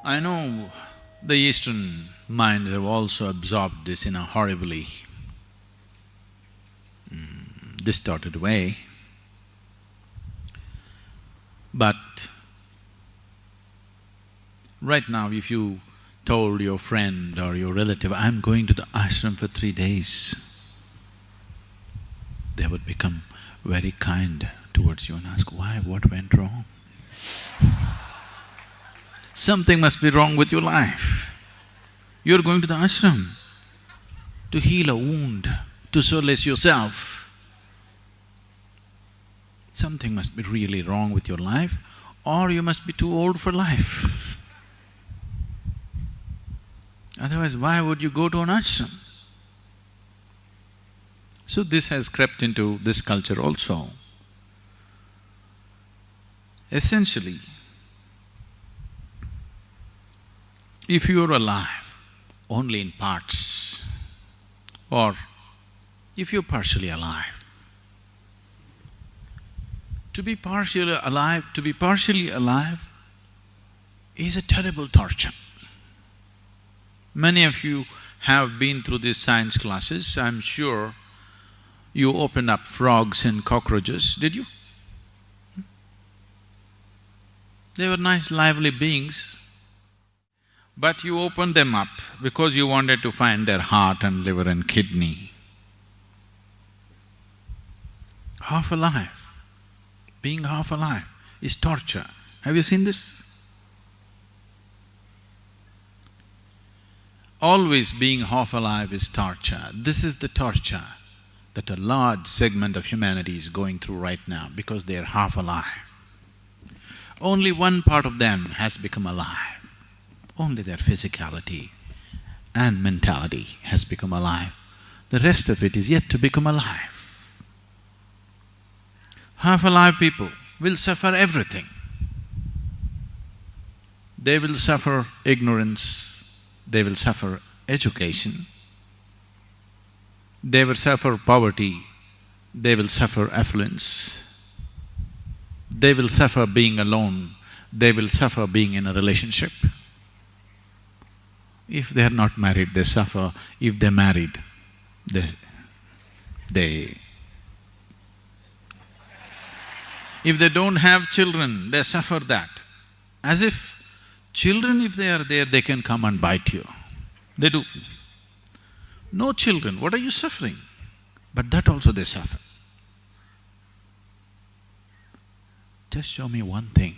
I know the Eastern minds have also absorbed this in a horribly distorted way, but right now if you told your friend or your relative, "I'm going to the ashram for 3 days," they would become very kind towards you and ask, "Why? What went wrong?" Something must be wrong with your life. You're going to the ashram to heal a wound, to solace yourself. Something must be really wrong with your life, or you must be too old for life. Otherwise, why would you go to an ashram? So this has crept into this culture also. Essentially, if you're alive only in parts, or if you're partially alive, to be partially alive is a terrible torture. Many of you have been through these science classes. I'm sure you opened up frogs and cockroaches, did you? They were nice, lively beings, but you opened them up because you wanted to find their heart and liver and kidney. Half alive, being half alive is torture. Have you seen this? Always being half alive is torture. This is the torture that a large segment of humanity is going through right now because they're half alive. Only one part of them has become alive. Only their physicality and mentality has become alive. The rest of it is yet to become alive. Half-alive people will suffer everything. They will suffer ignorance, they will suffer education, they will suffer poverty, they will suffer affluence, they will suffer being alone, they will suffer being in a relationship. If they are not married, they suffer. If they're married, if they don't have children, they suffer that. As if children, if they are there, they can come and bite you. They do. No children, what are you suffering? But that also they suffer. Just show me one thing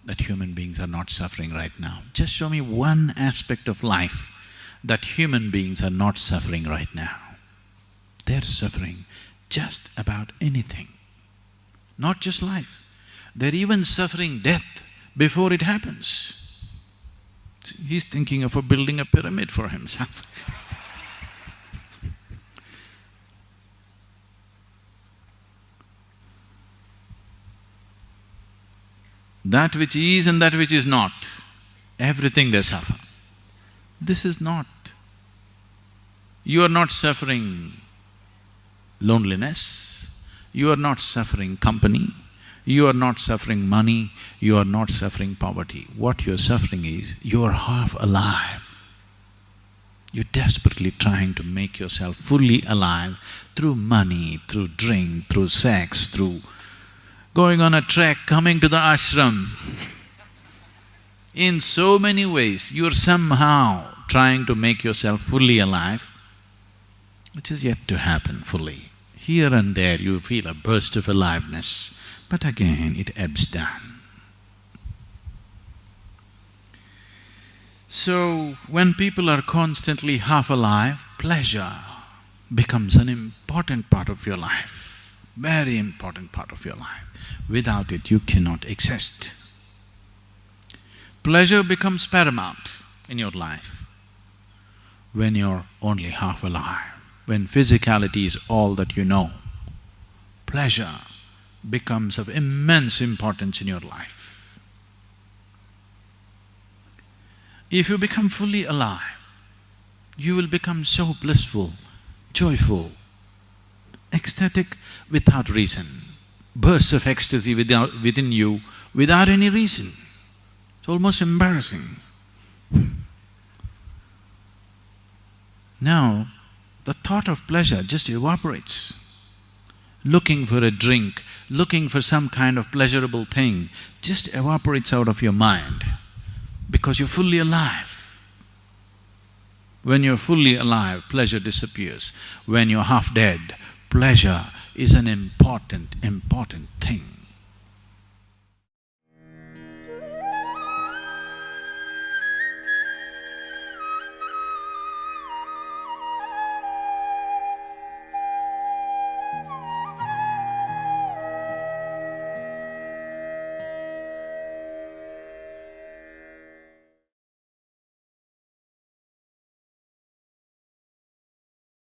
that human beings are not suffering right now. Just show me one aspect of life that human beings are not suffering right now. They're suffering just about anything. Not just life, they're even suffering death before it happens. He's thinking of building a pyramid for himself. That which is and that which is not, everything they suffer. This is not. You are not suffering loneliness, you are not suffering company, you are not suffering money, you are not suffering poverty. What you're suffering is, you're half alive. You're desperately trying to make yourself fully alive through money, through drink, through sex, through going on a trek, coming to the ashram. In so many ways, you're somehow trying to make yourself fully alive, which is yet to happen fully. Here and there you feel a burst of aliveness, but again it ebbs down. So, when people are constantly half alive, pleasure becomes an important part of your life, very important part of your life. Without it, you cannot exist. Pleasure becomes paramount in your life when you're only half alive. When physicality is all that you know, pleasure becomes of immense importance in your life. If you become fully alive, you will become so blissful, joyful, ecstatic without reason, bursts of ecstasy within you without any reason. It's almost embarrassing. Now, the thought of pleasure just evaporates. Looking for a drink, looking for some kind of pleasurable thing just evaporates out of your mind because you're fully alive. When you're fully alive, pleasure disappears. When you're half dead, pleasure is an important thing.